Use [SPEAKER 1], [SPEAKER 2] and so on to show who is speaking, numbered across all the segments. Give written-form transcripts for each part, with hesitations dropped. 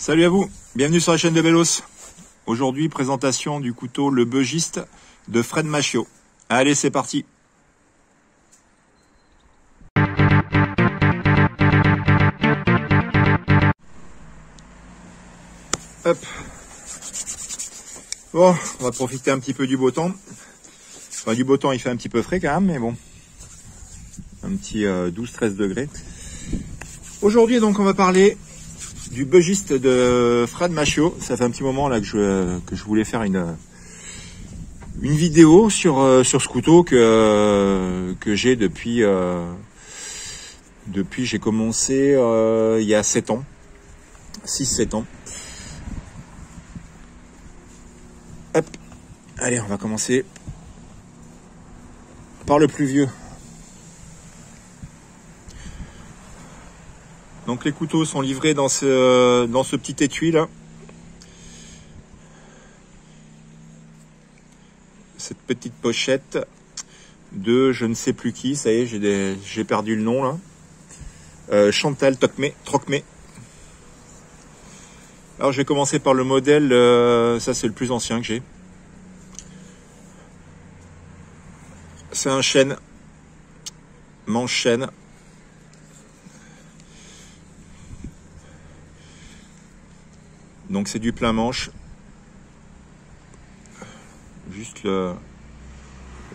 [SPEAKER 1] Salut à vous, bienvenue sur la chaîne de Bellos. Aujourd'hui, présentation du couteau Le Beugiste de Fred Machiot. Allez, c'est parti. Hop. Bon, on va profiter un petit peu du beau temps. Enfin, du beau temps, il fait un petit peu frais quand même, mais bon. Un petit 12-13 degrés. Aujourd'hui, donc, on va parler du Beugiste de Fred Machiot. Ça fait un petit moment là que je voulais faire une vidéo sur ce couteau que j'ai depuis j'ai commencé il y a 7 ans. 6-7 ans. Hop. Allez, on va commencer par le plus vieux. Donc les couteaux sont livrés dans ce petit étui là. Cette petite pochette de je ne sais plus qui, ça y est, j'ai perdu le nom là. Chantal Trocmé. Alors je vais commencer par le modèle, ça c'est le plus ancien que j'ai. C'est un chêne, manche chêne. Donc c'est du plein manche. Juste le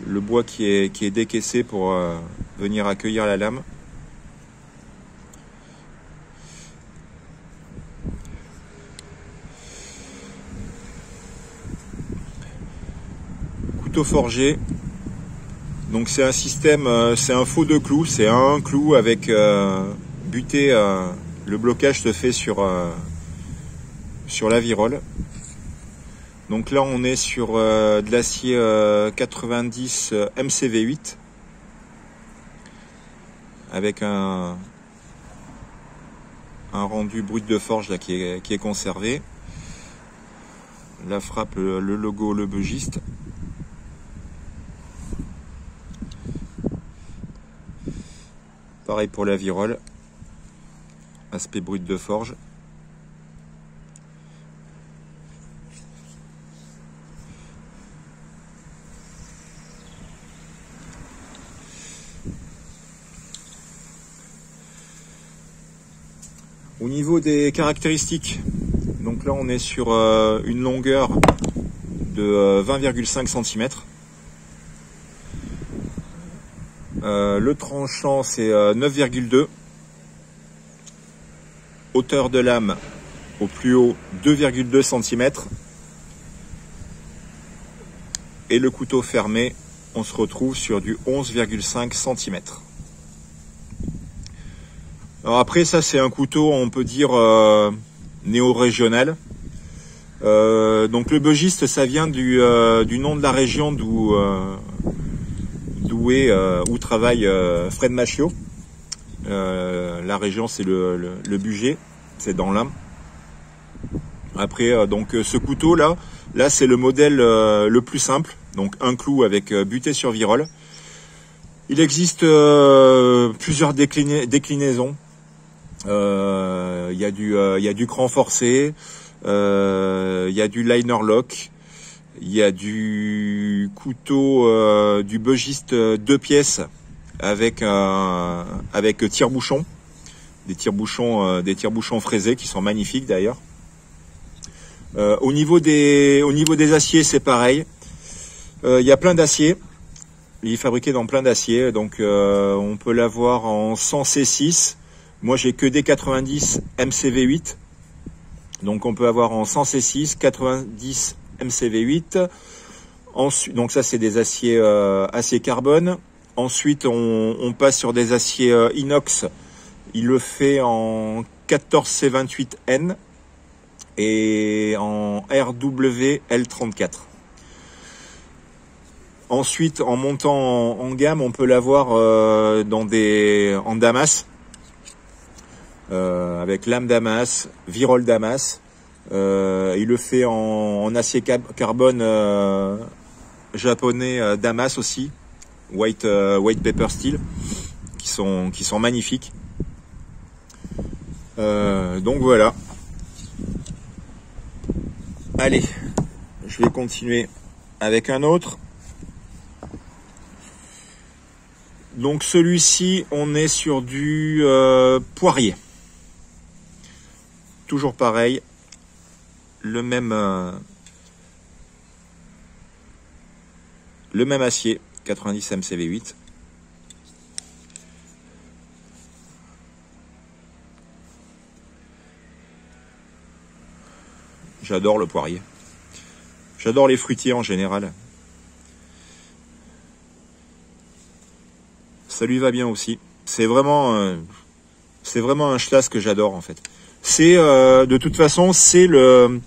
[SPEAKER 1] bois qui est décaissé pour venir accueillir la lame. Couteau forgé. Donc c'est un système, c'est un faux de clous, c'est un clou avec buté. Le blocage se fait sur la virole. Donc là on est sur de l'acier 90 MCV8 avec un rendu brut de forge là qui est conservé. La frappe, le logo Le Beugiste. Pareil pour la virole, aspect brut de forge. Au niveau des caractéristiques, donc là on est sur une longueur de 20,5 cm. Le tranchant c'est 9,2. Hauteur de lame au plus haut 2,2 cm. Et le couteau fermé, on se retrouve sur du 11,5 cm. Alors après ça c'est un couteau on peut dire néo-régional. Donc le Beugiste ça vient du nom de la région d'où travaille Fred Machiot. La région c'est le Bugey, c'est dans l'Ain. Après donc ce couteau là c'est le modèle le plus simple, donc un clou avec buté sur virole. Il existe plusieurs déclinaisons. Il y a du cran forcé, il y a du liner lock, il y a du couteau du Beugiste 2 pièces avec tire-bouchon, des tire-bouchons fraisés qui sont magnifiques d'ailleurs. Au niveau des aciers c'est pareil. Il y a plein d'aciers. Il est fabriqué dans plein d'aciers, donc on peut l'avoir en 100 C6. Moi j'ai que des 90 MCV8, donc on peut avoir en 100 C6, 90 MCV8. Ensuite, donc ça c'est des aciers acier carbone. Ensuite on passe sur des aciers inox. Il le fait en 14 C28N et en RWL34. Ensuite en montant en gamme on peut l'avoir en damas. Avec lame damas, virole damas. Il le fait en acier carbone japonais damas aussi, white pepper steel, qui sont magnifiques. Donc voilà. Allez, je vais continuer avec un autre. Donc celui-ci, on est sur du poirier. Toujours pareil, le même acier, 90 MCV8. J'adore le poirier. J'adore les fruitiers en général. Ça lui va bien aussi. C'est vraiment un schlass que j'adore en fait. C'est de toute façon c'est le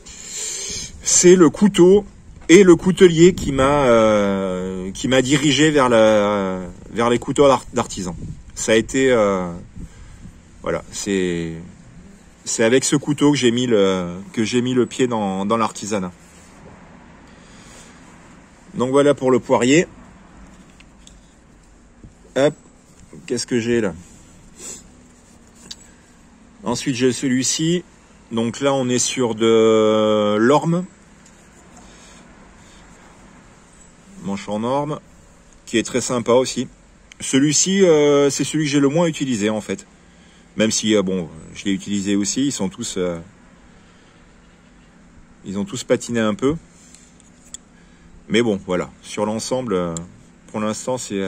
[SPEAKER 1] couteau et le coutelier qui m'a dirigé vers les couteaux d'artisan. Ça a été voilà, c'est avec ce couteau que j'ai mis le pied dans l'artisanat. Donc voilà pour le poirier. Hop, qu'est-ce que j'ai là? Ensuite j'ai celui-ci. Donc là on est sur de l'orme. Manche en orme, qui est très sympa aussi. Celui-ci, c'est celui que j'ai le moins utilisé en fait. Même si, bon, je l'ai utilisé aussi, ils ont tous patiné un peu. Mais bon, voilà, sur l'ensemble, pour l'instant, c'est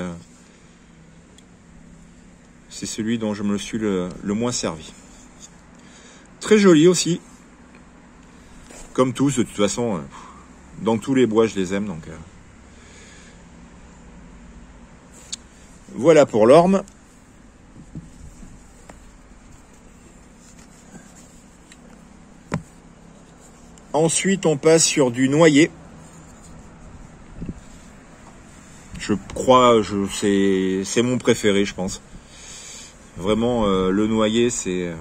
[SPEAKER 1] celui dont je me suis le moins servi. Très joli aussi. Comme tous, de toute façon, dans tous les bois, je les aime. Donc, voilà pour l'orme. Ensuite, on passe sur du noyer. Je crois, c'est mon préféré, je pense. Vraiment, le noyer, c'est... De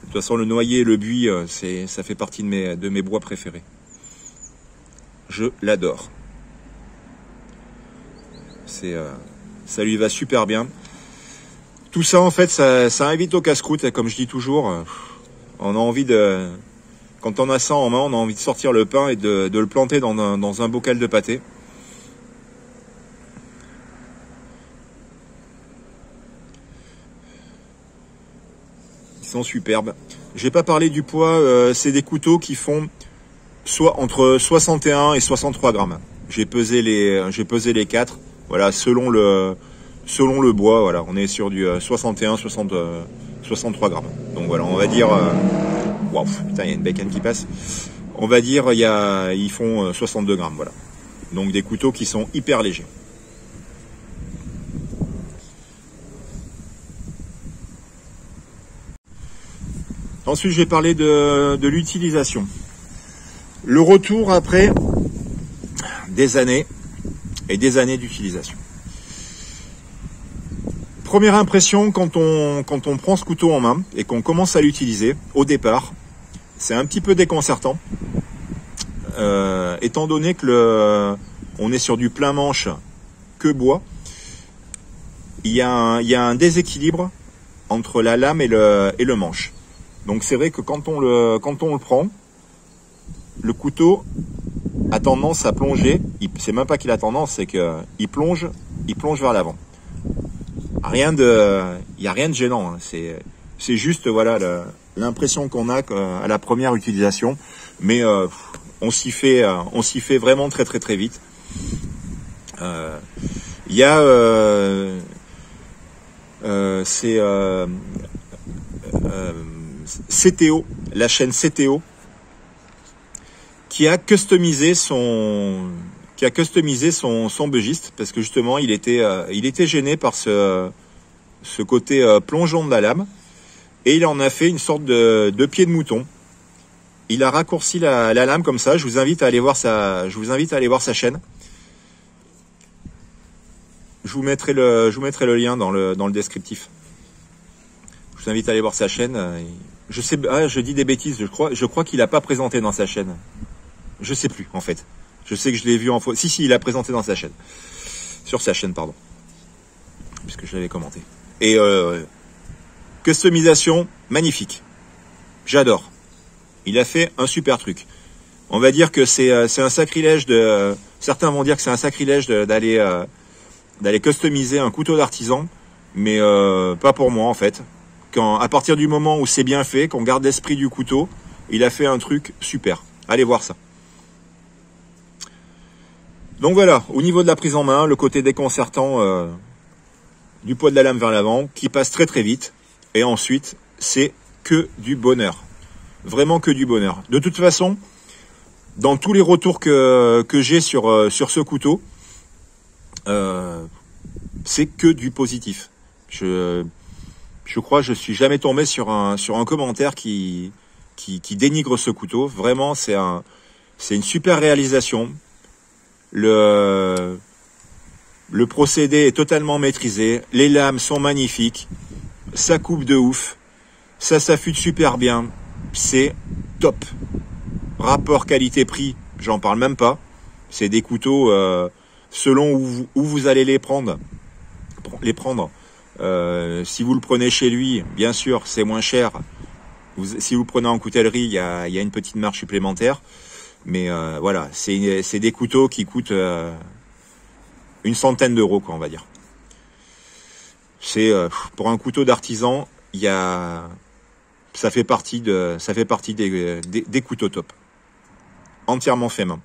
[SPEAKER 1] toute façon, le noyer et le buis, ça fait partie de mes bois préférés. Je l'adore. Ça lui va super bien. Tout ça, en fait, ça invite au casse-croûte, comme je dis toujours. On a envie de... Quand on a ça en main, on a envie de sortir le pain et de le planter dans un bocal de pâté. Ils sont superbes. J'ai pas parlé du poids, c'est des couteaux qui font soit entre 61 et 63 grammes. J'ai pesé les 4. Voilà, selon le bois, voilà, on est sur du 61, 63 grammes. Donc voilà, on va dire... Waouh, putain, il y a une bacon qui passe. On va dire, ils font 62 grammes, voilà. Donc des couteaux qui sont hyper légers. Ensuite, je vais parler de l'utilisation. Le retour après des années et des années d'utilisation. Première impression quand on prend ce couteau en main et qu'on commence à l'utiliser, au départ, c'est un petit peu déconcertant, étant donné que on est sur du plein manche que bois. Il y a un déséquilibre entre la lame et le manche. Donc c'est vrai que quand on le prend, le couteau a tendance à plonger. C'est même pas qu'il a tendance, c'est qu'il plonge vers l'avant. Il y a rien de gênant. Hein. C'est juste voilà l'impression qu'on a à la première utilisation, mais on s'y fait vraiment très très très vite. Il y a CTO, la chaîne CTO, qui a customisé son beugiste parce que justement il était gêné par ce côté plongeon de la lame et il en a fait une sorte de pied de mouton. Il a raccourci la lame comme ça. Je vous invite à aller voir sa chaîne. Je vous mettrai le lien dans le descriptif. Je vous invite à aller voir sa chaîne. Je dis des bêtises. Je crois qu'il n'a pas présenté dans sa chaîne. Je sais plus en fait. Je sais que je l'ai vu en photo. Si, il a présenté dans sa chaîne. Sur sa chaîne, pardon. Puisque je l'avais commenté. Et customisation magnifique. J'adore. Il a fait un super truc. On va dire que c'est un sacrilège de... Certains vont dire que c'est un sacrilège d'aller customiser un couteau d'artisan, mais pas pour moi en fait. À partir du moment où c'est bien fait, qu'on garde l'esprit du couteau, il a fait un truc super. Allez voir ça. Donc voilà, au niveau de la prise en main, le côté déconcertant du poids de la lame vers l'avant, qui passe très très vite. Et ensuite, c'est que du bonheur. Vraiment que du bonheur. De toute façon, dans tous les retours que j'ai sur ce couteau, c'est que du positif. Je crois que je suis jamais tombé sur un commentaire qui dénigre ce couteau. Vraiment, c'est une super réalisation. Le procédé est totalement maîtrisé. Les lames sont magnifiques. Ça coupe de ouf. Ça s'affûte super bien. C'est top. Rapport qualité-prix, j'en parle même pas. C'est des couteaux selon où vous allez les prendre. Si vous le prenez chez lui, bien sûr, c'est moins cher. Si vous le prenez en coutellerie, il y a une petite marge supplémentaire. Mais voilà, c'est des couteaux qui coûtent une centaine d'euros, quoi, on va dire. C'est pour un couteau d'artisan, ça fait partie des couteaux top. Entièrement fait main.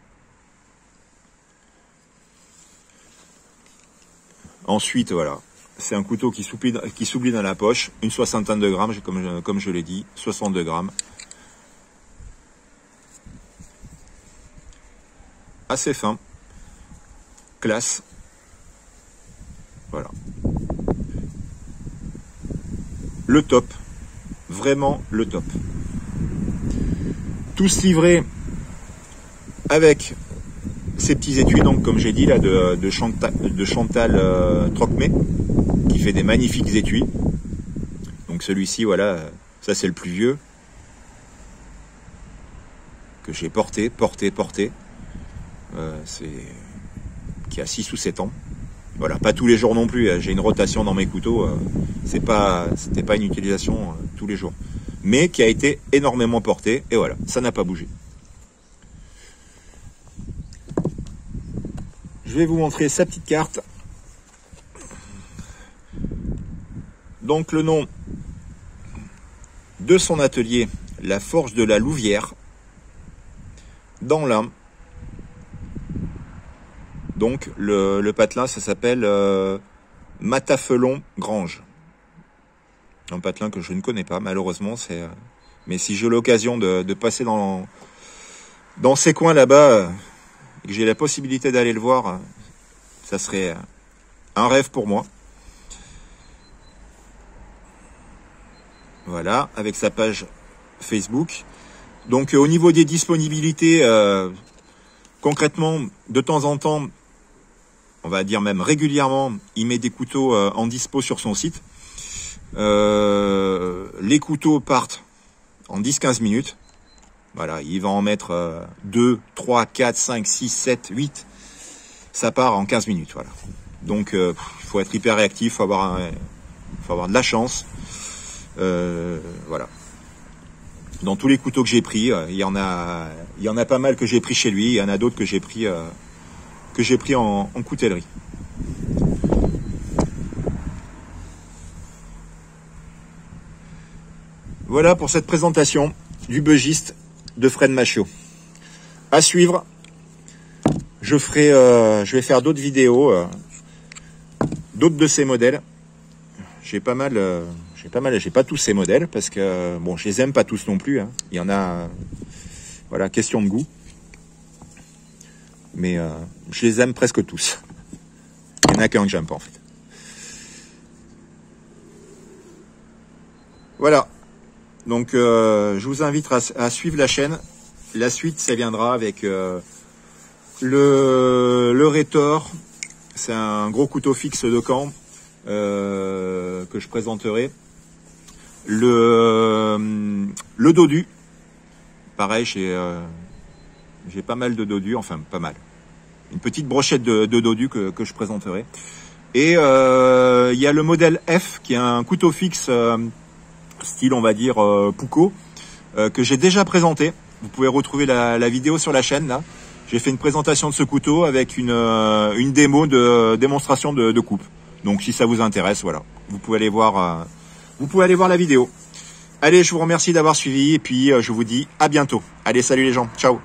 [SPEAKER 1] Ensuite, voilà. C'est un couteau qui s'oublie dans la poche. Une soixantaine de grammes, comme je l'ai dit. 62 grammes. Assez fin. Classe. Voilà. Le top. Vraiment le top. Tous livrés avec ces petits étuis, donc comme j'ai dit là, de Chantal Trocmé, qui fait des magnifiques étuis. Donc celui-ci, voilà, ça c'est le plus vieux que j'ai porté, qui a 6 ou 7 ans. Voilà, pas tous les jours non plus, j'ai une rotation dans mes couteaux, c'était pas une utilisation tous les jours, mais qui a été énormément porté, et voilà, ça n'a pas bougé. Je vais vous montrer sa petite carte. Donc le nom de son atelier, la Forge de la Louvière, dans l'Ain. Donc le patelin, ça s'appelle Matafelon Grange. Un patelin que je ne connais pas, malheureusement. Mais si j'ai l'occasion de passer dans ces coins là-bas, et que j'ai la possibilité d'aller le voir, ça serait un rêve pour moi. Voilà, avec sa page Facebook. Donc au niveau des disponibilités, concrètement, de temps en temps, on va dire même régulièrement, il met des couteaux en dispo sur son site. Les couteaux partent en 10-15 minutes. Voilà, il va en mettre 2, 3, 4, 5, 6, 7, 8. Ça part en 15 minutes, voilà. Donc, il faut être hyper réactif, faut avoir de la chance. Voilà. Dans tous les couteaux que j'ai pris, il y en a pas mal que j'ai pris chez lui. Il y en a d'autres que j'ai pris en coutellerie. Voilà pour cette présentation du beugiste de Fred Machiot. À suivre, je vais faire d'autres vidéos, d'autres de ces modèles. J'ai pas tous ces modèles parce que bon, je les aime pas tous non plus. Hein. Il y en a, voilà, question de goût. Mais je les aime presque tous. Il n'y en a qu'un que j'aime pas en fait. Voilà. Donc je vous invite à suivre la chaîne. La suite, ça viendra avec le Rétor. C'est un gros couteau fixe de camp que je présenterai. Le dodu. Pareil, j'ai pas mal de dodu, enfin pas mal. Une petite brochette de dodu que je présenterai. Et il y a le modèle F qui est un couteau fixe style, on va dire, Pouco, que j'ai déjà présenté. Vous pouvez retrouver la vidéo sur la chaîne là. J'ai fait une présentation de ce couteau avec une démo de démonstration de coupe. Donc si ça vous intéresse, voilà, vous pouvez aller voir la vidéo. Allez, je vous remercie d'avoir suivi et puis je vous dis à bientôt. Allez, salut les gens, ciao.